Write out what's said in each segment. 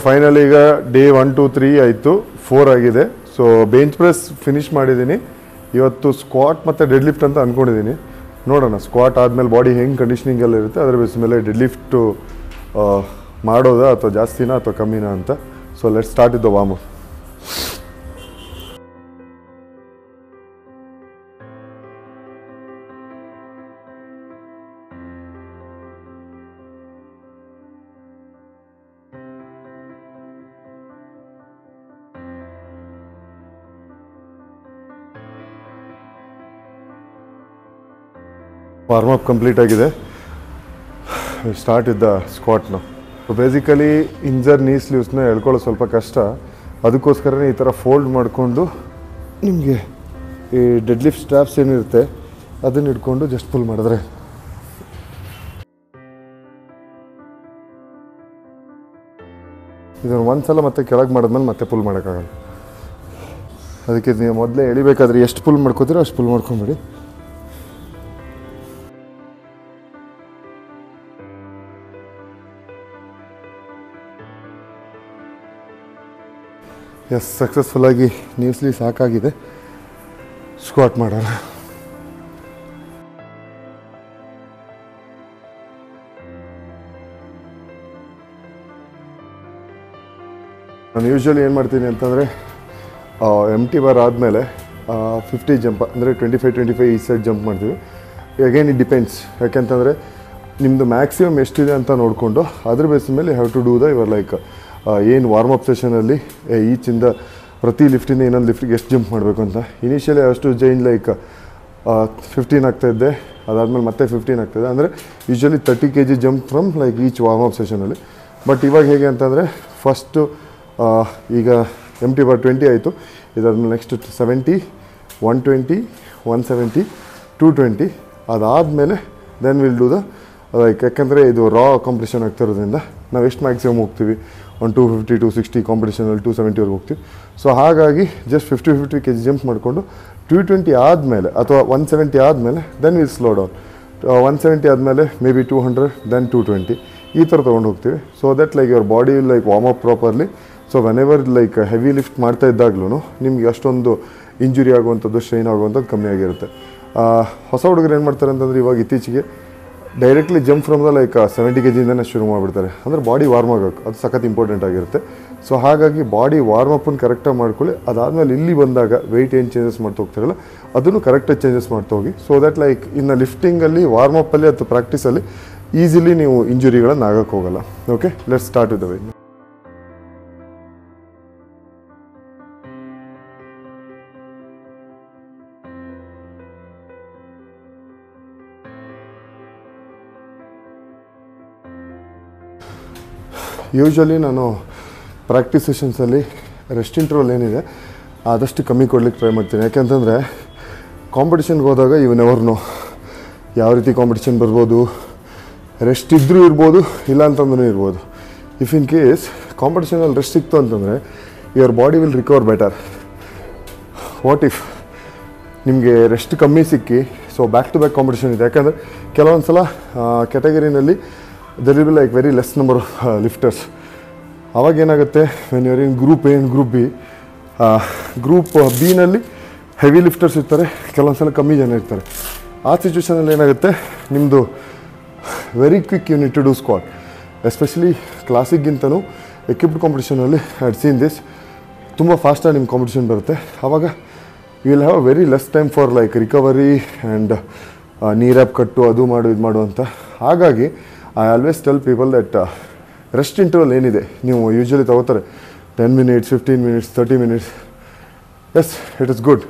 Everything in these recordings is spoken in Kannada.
ಫೈನಲ್ ಈಗ ಡೇ 1 2 3 ಆಯಿತು, 4 ಆಗಿದೆ. ಸೊ ಬೆಂಚ್ ಪ್ರೆಸ್ ಫಿನಿಶ್ ಮಾಡಿದ್ದೀನಿ. ಇವತ್ತು ಸ್ಕ್ವಾಟ್ ಮತ್ತು ಡೆಡ್ ಲಿಫ್ಟ್ ಅಂತ ಅಂದ್ಕೊಂಡಿದ್ದೀನಿ. ನೋಡೋಣ ಸ್ಕ್ವಾಟ್ ಆದಮೇಲೆ ಬಾಡಿ ಹೆಂಗೆ ಕಂಡೀಷನಿಂಗ್ ಎಲ್ಲ ಇರುತ್ತೆ, ಅದರ ಬೇಸ್ ಮೇಲೆ ಡೆಡ್ ಲಿಫ್ಟು ಮಾಡೋದಾ ಅಥವಾ ಜಾಸ್ತಿನಾ ಅಥವಾ ಕಮ್ಮಿನಾ ಅಂತ. ಸೊ ಲೆಟ್ ಸ್ಟಾರ್ಟ್ ಇದ್ದ warm up. Warm up complete ಆಗಿದೆ. ಸ್ಟಾರ್ಟ್ ಇದ್ದ ಸ್ಕ್ವಾಟ್ನ. ಬೇಸಿಕಲಿ ಇಂಜರ್ ನೀ ಸ್ಲೀವ್ಸ್ನ ಎಳ್ಕೊಳ್ಳೋದು ಸ್ವಲ್ಪ ಕಷ್ಟ. ಅದಕ್ಕೋಸ್ಕರನೇ ಈ ಥರ ಫೋಲ್ಡ್ ಮಾಡಿಕೊಂಡು ನಿಮಗೆ ಈ ಡೆಡ್ ಲಿಫ್ಟ್ ಸ್ಟ್ರಾಪ್ಸ್ ಏನಿರುತ್ತೆ ಅದನ್ನು ಹಿಡ್ಕೊಂಡು ಜಸ್ಟ್ ಪುಲ್ ಮಾಡಿದ್ರೆ ಇದನ್ನು ಒಂದು ಸಲ ಮತ್ತೆ ಕೆಳಗೆ ಮಾಡಿದ್ಮೇಲೆ ಮತ್ತೆ ಪುಲ್ ಮಾಡೋಕ್ಕಾಗಲ್ಲ. ಅದಕ್ಕೆ ನೀವು ಮೊದಲೇ ಎಳಿಬೇಕಾದ್ರೆ ಎಷ್ಟು ಪುಲ್ ಮಾಡ್ಕೋತೀರೋ ಅಷ್ಟು ಪುಲ್ ಮಾಡ್ಕೊಂಬಿಡಿ. ಎಸ್, ಸಕ್ಸಸ್ಫುಲ್ಲಾಗಿ ನೀವ್ಸ್ಲಿ ಸಾಕಾಗಿದೆ. ಸ್ಕ್ವಾಟ್ ಮಾಡೋಣ. ನಾನು ಯೂಶ್ವಲಿ ಏನು ಮಾಡ್ತೀನಿ ಅಂತಂದರೆ ಎಂಟಿ ಬಾರ್ ಆದಮೇಲೆ 50 ಜಂಪ್ ಅಂದರೆ 25 ಈ ಸೈಡ್ ಜಂಪ್ ಮಾಡ್ತೀವಿ. ಅಗೇನ್ ಇಟ್ ಡಿಪೆಂಡ್ಸ್, ಯಾಕೆಂತಂದರೆ ನಿಮ್ಮದು ಮ್ಯಾಕ್ಸಿಮಮ್ ಎಷ್ಟಿದೆ ಅಂತ ನೋಡಿಕೊಂಡು ಅದ್ರ ಬೇಸಿನ ಮೇಲೆ have to do the your like ಏನು ವಾರ್ಮ್ ಅಪ್ ಸೆಷನಲ್ಲಿ ಈಚಿಂದ ಪ್ರತಿ ಲಿಫ್ಟಿಂದ ಇನ್ನೊಂದು ಲಿಫ್ಟಿಗೆ ಎಷ್ಟು ಜಂಪ್ ಮಾಡಬೇಕು ಅಂತ. ಇನಿಷಿಯಲಿ ಅಷ್ಟು ಜೈನ್ ಲೈಕ್ 15 ಆಗ್ತಾಯಿದ್ದೆ, ಅದಾದಮೇಲೆ ಮತ್ತೆ 15 ಆಗ್ತಾಯಿದೆ. ಅಂದರೆ usually 30 kg jump from like each warm up ಸೆಷನಲ್ಲಿ. ಬಟ್ ಇವಾಗ ಹೇಗೆ ಅಂತಂದರೆ ಫಸ್ಟು ಈಗ ಎಂಟಿ ಬಾರ್ 20 ಆಯಿತು. ಇದಾದ್ಮೇಲೆ ನೆಕ್ಸ್ಟ್ 70, 120, 170, 220. ಅದಾದಮೇಲೆ then will do the like, ಯಾಕೆಂದರೆ ಇದು ರಾ ಕಾಂಪಿಟೇಷನ್ ಆಗ್ತಿರೋದ್ರಿಂದ ನಾವು ಎಷ್ಟು ಮ್ಯಾಕ್ಸಿಮಮ್ ಹೋಗ್ತೀವಿ, 250, 260 ಕಾಂಪಿಟೇಷನಲ್ಲಿ 270ವರೆಗೆ ಹೋಗ್ತೀವಿ. ಸೊ ಹಾಗಾಗಿ ಜಸ್ಟ್ 50 kg ಜಂಪ್ ಮಾಡಿಕೊಂಡು 220 ಆದಮೇಲೆ ಅಥವಾ 170 ಆದಮೇಲೆ ದೆನ್ ವಿಲ್ ಸ್ಲೋ ಡೌನ್. 170 ಆದಮೇಲೆ ಮೇ ಬಿ 200, ದೆನ್ 220 ಈ ಥರ ತೊಗೊಂಡು ಹೋಗ್ತೀವಿ. So that like your body will like warm up properly. So whenever like heavy lift ಮಾಡ್ತಾ ಇದ್ದಾಗ್ಲೂ ನಿಮಗೆ ಅಷ್ಟೊಂದು ಇಂಜುರಿ ಆಗುವಂಥದ್ದು, ಸ್ಟ್ರೈನ್ ಆಗುವಂಥದ್ದು ಕಮ್ಮಿ ಆಗಿರುತ್ತೆ. ಹೊಸ ಹುಡುಗರು ಏನು ಮಾಡ್ತಾರೆ ಅಂತಂದರೆ ಇವಾಗ ಇತ್ತೀಚೆಗೆ directly jump from the like 70 kgಯಿಂದನೇ ಶುರು ಮಾಡಿಬಿಡ್ತಾರೆ. ಅಂದರೆ ಬಾಡಿ ವಾರ್ಮ್ ಆಗೋಕ್ಕೆ ಅದು ಸಖತ್ ಇಂಪಾರ್ಟೆಂಟ್ ಆಗಿರುತ್ತೆ. ಸೊ ಹಾಗಾಗಿ ಬಾಡಿ ವಾರ್ಮ್ ಅಪ್ಪನ್ನು ಕರೆಕ್ಟಾಗಿ ಮಾಡ್ಕೊಳ್ಳಿ. ಅದಾದಮೇಲೆ ಇಲ್ಲಿ ಬಂದಾಗ ವೆಯ್ಟ್ ಏನು ಚೇಂಜಸ್ ಮಾಡ್ತಾ ಹೋಗ್ತಾರಲ್ಲ ಅದನ್ನು ಕರೆಕ್ಟಾಗಿ ಚೇಂಜಸ್ ಮಾಡ್ತಾ ಹೋಗಿ. ಸೊ ದಟ್ ಲೈಕ್ ಇನ್ನು ಲಿಫ್ಟಿಂಗಲ್ಲಿ ವಾರ್ಮ್ ಅಪ್ಪಲ್ಲಿ ಅಥವಾ ಪ್ರಾಕ್ಟೀಸಲ್ಲಿ ಈಸಿಲಿ ನೀವು ಇಂಜುರಿಗಳನ್ನು ಆಗೋಕ್ಕೆ ಹೋಗಲ್ಲ. Okay, let's start with the weight. Usually ನಾನು ಪ್ರಾಕ್ಟೀಸ್ ಸೆಷನ್ಸಲ್ಲಿ ರೆಸ್ಟ್ ಇಂಟರ್ವಲ್ ಏನಿದೆ ಆದಷ್ಟು ಕಮ್ಮಿ ಕೊಡ್ಲಿಕ್ಕೆ ಟ್ರೈ ಮಾಡ್ತೀನಿ. ಯಾಕೆಂತಂದರೆ ಕಾಂಪಿಟೇಷನ್ಗೆ ಹೋದಾಗ ಇವು ನೆವರ್ ನೋ ಯಾವ ರೀತಿ ಕಾಂಪಿಟೇಷನ್ ಬರ್ಬೋದು, ರೆಸ್ಟ್ ಇದ್ದರೂ ಇರ್ಬೋದು, ಇಲ್ಲ ಅಂತಂದ್ರೂ ಇರ್ಬೋದು. ಇಫ್ ಇನ್ ಕೇಸ್ ಕಾಂಪಿಟೇಷನಲ್ಲಿ ರೆಸ್ಟ್ ಸಿಕ್ತು ಅಂತಂದರೆ your body will recover better. What if ನಿಮಗೆ ರೆಸ್ಟ್ ಕಮ್ಮಿ ಸಿಕ್ಕಿ so back to back competition ಇದೆ. ಯಾಕಂದರೆ ಕೆಲವೊಂದು ಸಲ ಕ್ಯಾಟಗರಿನಲ್ಲಿ there will be like very less number of lifters. ಆವಾಗ ಏನಾಗುತ್ತೆ, when your in group A and group B, group ಬಿನಲ್ಲಿ ಹೆವಿ ಲಿಫ್ಟರ್ಸ್ ಇರ್ತಾರೆ, ಕೆಲವೊಂದು ಸಲ ಕಮ್ಮಿ ಜನ ಇರ್ತಾರೆ. ಆ ಸಿಚುವೇಷನಲ್ಲಿ ಏನಾಗುತ್ತೆ, ನಿಮ್ಮದು very quick you need to do squat. Especially ಕ್ಲಾಸಿಕ್ಗಿಂತಲೂ ಎಕ್ವಿಪ್ಡ್ ಕಾಂಪಿಟೇಷನಲ್ಲಿ ಐ ಸೀನ್ ದಿಸ್, ತುಂಬ ಫಾಸ್ಟಾಗಿ ನಿಮ್ಮ ಕಾಂಪಿಟೇಷನ್ ಬರುತ್ತೆ. ಆವಾಗ you will have very less time for like recovery and knee wrap ಕಟ್ಟು ಅದು ಮಾಡು ಇದು ಮಾಡು ಅಂತ. ಹಾಗಾಗಿ I always tell people that rest interval ಏನಿದೆ ನೀವು ಯೂಶ್ವಲಿ ತಗೋತಾರೆ 10 minutes, 15 minutes, 30 minutes. Yes, it is good.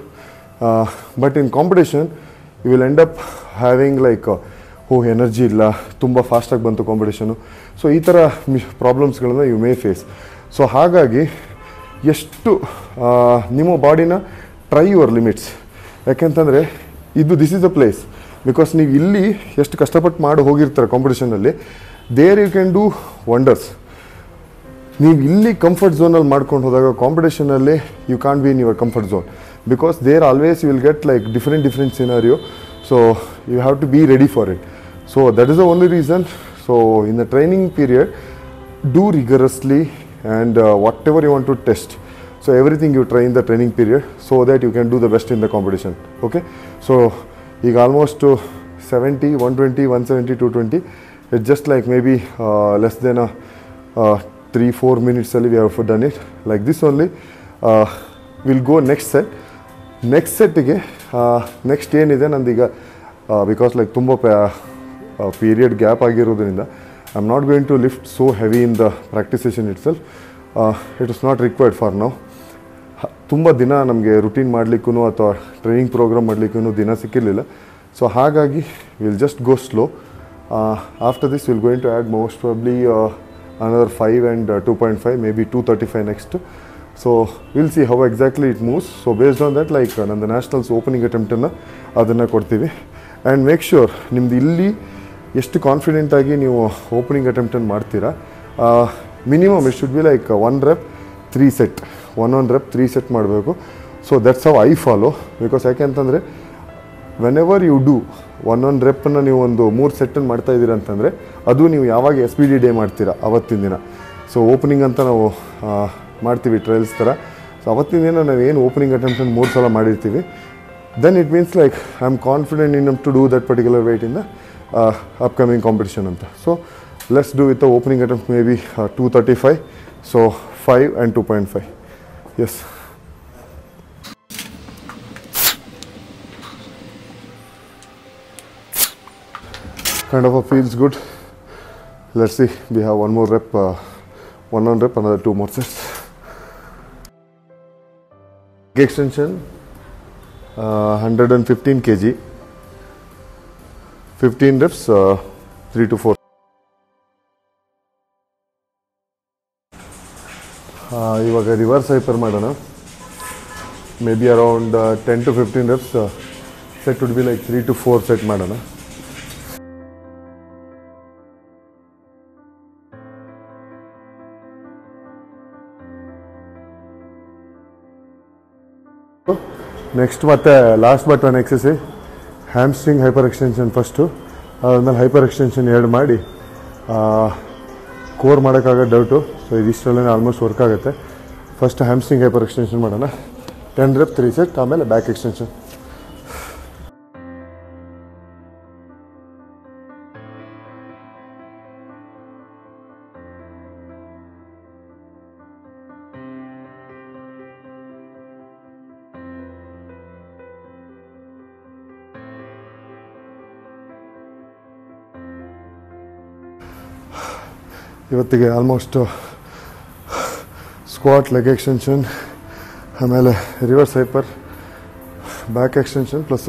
But in competition you will end up having like energy ಇಲ್ಲ, ತುಂಬ ಫಾಸ್ಟಾಗಿ ಬಂತು ಕಾಂಪಿಟೇಷನು. ಸೊ ಈ ಥರ ಪ್ರಾಬ್ಲಮ್ಸ್ಗಳನ್ನ ಯು ಮೇ ಫೇಸ್. ಸೊ ಹಾಗಾಗಿ ಎಷ್ಟು ನಿಮ್ಮ ಬಾಡಿನ ಟ್ರೈ ಯುವರ್ ಲಿಮಿಟ್ಸ್. ಯಾಕೆಂತಂದರೆ this is a place. Because ನೀವು ಇಲ್ಲಿ ಎಷ್ಟು ಕಷ್ಟಪಟ್ಟು ಮಾಡಿ ಹೋಗಿರ್ತಾರೆ ಕಾಂಪಿಟೇಷನಲ್ಲಿ, there you can do wonders. ನೀವು ಇಲ್ಲಿ ಕಂಫರ್ಟ್ ಝೋನಲ್ಲಿ ಮಾಡ್ಕೊಂಡು ಹೋದಾಗ ಕಾಂಪಿಟೇಷನಲ್ಲಿ you can't be in your comfort zone. Because there always you will get like different scenario. So you have to be ready for it. So that is the only reason. So in the training period, do rigorously and whatever you want to test. So everything you try in the training period so that you can do the best in the competition. Okay, so ಈಗ almost 70, 120, 170, 220. It's just like maybe less than 3-4 minutes we have done it like this only. We'll go next set. Next setಗೆ ನೆಕ್ಸ್ಟ್ ಏನಿದೆ ನಂದೀಗ ಬಿಕಾಸ್ ಲೈಕ್ ತುಂಬ ಪೀರಿಯಡ್ ಗ್ಯಾಪ್ ಆಗಿರೋದ್ರಿಂದ I am not going to lift so heavy in the practice session itself. It is not required for now. ತುಂಬ ದಿನ ನಮಗೆ ರುಟೀನ್ ಮಾಡಲಿಕ್ಕೂ ಅಥವಾ ಟ್ರೈನಿಂಗ್ ಪ್ರೋಗ್ರಾಮ್ ಮಾಡಲಿಕ್ಕೂ ದಿನ ಸಿಕ್ಕಿರಲಿಲ್ಲ. ಸೊ ಹಾಗಾಗಿ will just go slow. After this will going to add most probably another 5 and 2.5, maybe 235 next. So we'll see how exactly it moves. So based on that, like ನಂದು ನ್ಯಾಷನಲ್ಸ್ ಓಪನಿಂಗ್ ಅಟೆಂಪ್ಟನ್ನು ಅದನ್ನು ಕೊಡ್ತೀವಿ. ಆ್ಯಂಡ್ ಮೇಕ್ ಶ್ಯೂರ್ ನಿಮ್ದು ಇಲ್ಲಿ ಎಷ್ಟು ಕಾನ್ಫಿಡೆಂಟಾಗಿ ನೀವು ಓಪನಿಂಗ್ ಅಟೆಂಪ್ಟನ್ನು ಮಾಡ್ತೀರಾ. Minimum it should be like 1 rep 3 set, 1 rep 3 set ಮಾಡಬೇಕು. So that's how I follow. Because ಯಾಕೆಂತಂದರೆ ವೆನೆವರ್ ಯು ಡೂ 1 ರೆಪ್ಪನ್ನು ನೀವು ಒಂದು 3 ಸೆಟ್ಟನ್ನು ಮಾಡ್ತಾ ಇದ್ದೀರ ಅಂತಂದರೆ ಅದು ನೀವು ಯಾವಾಗ SPD ಡೇ ಮಾಡ್ತೀರಾ ಅವತ್ತಿನ ದಿನ. ಸೊ ಓಪನಿಂಗ್ ಅಂತ ನಾವು ಮಾಡ್ತೀವಿ ಟ್ರಯಲ್ಸ್ ಥರ. ಸೊ ಅವತ್ತಿನ ದಿನ ನಾವು ಏನು ಓಪನಿಂಗ್ ಅಟೆಂಪ್ಟನ್ನು 3 ಸಲ ಮಾಡಿರ್ತೀವಿ. Then it means like I am confident in to do that particular weight in the upcoming competition ಅಂತ. So let's do with the opening attempt may be 235. So 5 and 2.5. Yes, kind of feels good. Let's see, we have one more rep, 1 rep, another 2 more sets. Leg extension 115 kg, 15 reps, 3 to 4. ಇವಾಗ ರಿವರ್ಸ್ ಹೈಪರ್ ಮಾಡೋಣ. May be around 10 to 15 reps. Set would be like 3 to 4 set ಮಾಡೋಣ. ನೆಕ್ಸ್ಟ್ ಮತ್ತೆ last but one exercise, hamstring hyper extension first, ಅದಾದ್ಮೇಲೆ ಹೈಪರ್ ಎಕ್ಸ್ಟೆನ್ಷನ್ 2 ಮಾಡಿ ಕೋರ್ ಮಾಡೋಕ್ಕಾಗೋ ಡೌಟು. ಸೊ ಇದಿಷ್ಟರಲ್ಲೇ ಆಲ್ಮೋಸ್ಟ್ ವರ್ಕ್ ಆಗುತ್ತೆ. ಫಸ್ಟ್ ಹ್ಯಾಮ್ಸ್ಟ್ರಿಂಗ್ ಹೈಪರ್ ಎಕ್ಸ್ಟೆನ್ಷನ್ ಮಾಡೋಣ, 10 rep 3 set, ಆಮೇಲೆ ಬ್ಯಾಕ್ ಎಕ್ಸ್ಟೆನ್ಷನ್. ಇವತ್ತಿಗೆ ಆಲ್ಮೋಸ್ಟ್ ಸ್ಕ್ವಾಟ್, ಲೆಗ್ ಎಕ್ಸ್ಟೆನ್ಷನ್, ಆಮೇಲೆ reverse hyper, back extension plus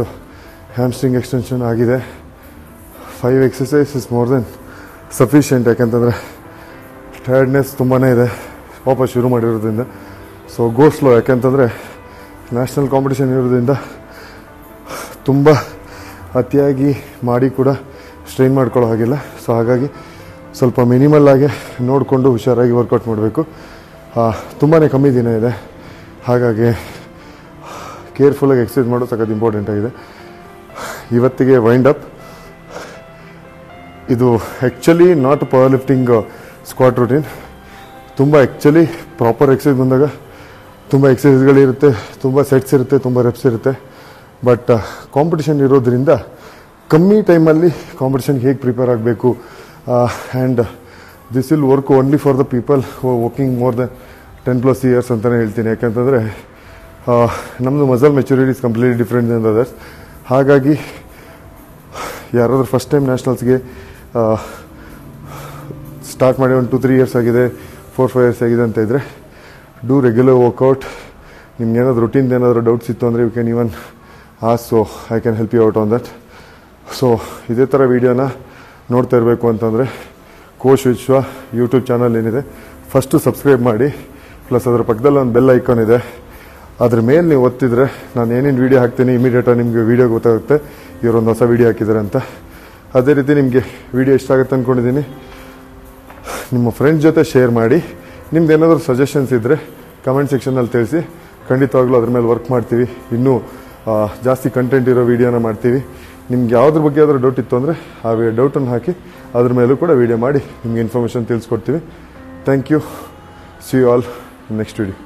hamstring extension ಆಗಿದೆ. 5 exercise is more than sufficient. ಯಾಕೆಂತಂದರೆ ಟಯರ್ಡ್ನೆಸ್ ತುಂಬಾ ಇದೆ ವಾಪಸ್ ಶುರು ಮಾಡಿರೋದ್ರಿಂದ. So go slow. ಯಾಕೆಂತಂದರೆ ನ್ಯಾಷನಲ್ ಕಾಂಪಿಟೇಷನ್ ಇರೋದ್ರಿಂದ ತುಂಬ ಅತಿಯಾಗಿ ಮಾಡಿ ಕೂಡ ಸ್ಟ್ರೈನ್ ಮಾಡ್ಕೊಳ್ಳೋ ಹಾಗಿಲ್ಲ. ಸೊ ಹಾಗಾಗಿ ಸ್ವಲ್ಪ ಮಿನಿಮಲ್ ಆಗಿ ನೋಡಿಕೊಂಡು ಹುಷಾರಾಗಿ ವರ್ಕೌಟ್ ಮಾಡಬೇಕು. ತುಂಬಾ ಕಮ್ಮಿ ದಿನ ಇದೆ, ಹಾಗಾಗಿ ಕೇರ್ಫುಲ್ಲಾಗಿ ಎಕ್ಸಸೈಸ್ ಮಾಡೋದು ಸಖತ್ ಇಂಪಾರ್ಟೆಂಟ್ ಆಗಿದೆ. ಇವತ್ತಿಗೆ ವೈಂಡ್ ಅಪ್. ಇದು actually not power lifting squat routine. ತುಂಬ ಆ್ಯಕ್ಚುಲಿ ಪ್ರಾಪರ್ ಎಕ್ಸಸೈಸ್ ಬಂದಾಗ ತುಂಬ ಎಕ್ಸಸೈಸ್ಗಳಿರುತ್ತೆ, ತುಂಬ ಸೆಟ್ಸ್ ಇರುತ್ತೆ, ತುಂಬ ರೆಪ್ಸ್ ಇರುತ್ತೆ. ಬಟ್ ಕಾಂಪಿಟಿಷನ್ ಇರೋದ್ರಿಂದ ಕಮ್ಮಿ ಟೈಮಲ್ಲಿ ಕಾಂಪಿಟಿಷನ್ಗೆ ಹೇಗೆ ಪ್ರಿಪೇರ್ ಆಗಬೇಕು. And this will work only for the people who working more than 10+ years ಅಂತಲೇ ಹೇಳ್ತೀನಿ. ಯಾಕೆಂತಂದರೆ ನಮ್ಮದು muscle maturity is completely different than others. ಹಾಗಾಗಿ ಯಾರಾದರೂ ಫಸ್ಟ್ ಟೈಮ್ ನ್ಯಾಷನಲ್ಸ್ಗೆ ಸ್ಟಾರ್ಟ್ ಮಾಡಿ ಒಂದು 2-3 years ಆಗಿದೆ, 4-5 years ಆಗಿದೆ ಅಂತ ಇದ್ದರೆ ಡೂ ರೆಗ್ಯುಲರ್ ವರ್ಕೌಟ್. ನಿಮ್ಗೆ ಏನಾದರೂ ರುಟೀನ್ ಏನಾದರೂ ಡೌಟ್ಸ್ ಇತ್ತು ಅಂದರೆ you can even ask. So I can help you out on that. So ಇದೇ ಥರ ವೀಡಿಯೋನ ನೋಡ್ತಾ ಇರಬೇಕು ಅಂತಂದರೆ ಕೋಶ್ ವಿಶ್ವ ಯೂಟ್ಯೂಬ್ ಚಾನಲ್ ಏನಿದೆ ಫಸ್ಟು ಸಬ್ಸ್ಕ್ರೈಬ್ ಮಾಡಿ. ಪ್ಲಸ್ ಅದರ ಪಕ್ಕದಲ್ಲಿ ಒಂದು ಬೆಲ್ ಐಕಾನ್ ಇದೆ, ಅದ್ರ ಮೇಲೆ ನೀವು ಒತ್ತಿದ್ರೆ ನಾನು ಏನೇನು ವೀಡಿಯೋ ಹಾಕ್ತೀನಿ ಇಮಿಡಿಯೇಟಾಗಿ ನಿಮಗೆ ವೀಡಿಯೋ ಗೊತ್ತಾಗುತ್ತೆ ಇವರೊಂದು ಹೊಸ ವೀಡಿಯೋ ಹಾಕಿದ್ದಾರೆ ಅಂತ. ಅದೇ ರೀತಿ ನಿಮಗೆ ವೀಡಿಯೋ ಇಷ್ಟ ಆಗುತ್ತೆ ಅಂದ್ಕೊಂಡಿದ್ದೀನಿ. ನಿಮ್ಮ ಫ್ರೆಂಡ್ಸ್ ಜೊತೆ ಶೇರ್ ಮಾಡಿ. ನಿಮ್ದು ಏನಾದರೂ ಸಜೆಷನ್ಸ್ ಇದ್ದರೆ ಕಮೆಂಟ್ ಸೆಕ್ಷನಲ್ಲಿ ತಿಳಿಸಿ. ಖಂಡಿತವಾಗ್ಲೂ ಅದ್ರ ಮೇಲೆ ವರ್ಕ್ ಮಾಡ್ತೀವಿ. ಇನ್ನೂ ಜಾಸ್ತಿ ಕಂಟೆಂಟ್ ಇರೋ ವೀಡಿಯೋನ ಮಾಡ್ತೀವಿ. ನಿಮ್ಗೆ ಯಾವುದ್ರ ಬಗ್ಗೆ ಯಾವ್ದಾದ್ರು ಡೌಟ್ ಇತ್ತು ಅಂದರೆ ಆ ಡೌಟನ್ನು ಹಾಕಿ ಅದ್ರ ಮೇಲೂ ಕೂಡ ವೀಡಿಯೋ ಮಾಡಿ ನಿಮ್ಗೆ ಇನ್ಫಾರ್ಮೇಷನ್ ತಿಳಿಸ್ಕೊಡ್ತೀವಿ. Thank you. See you all next video.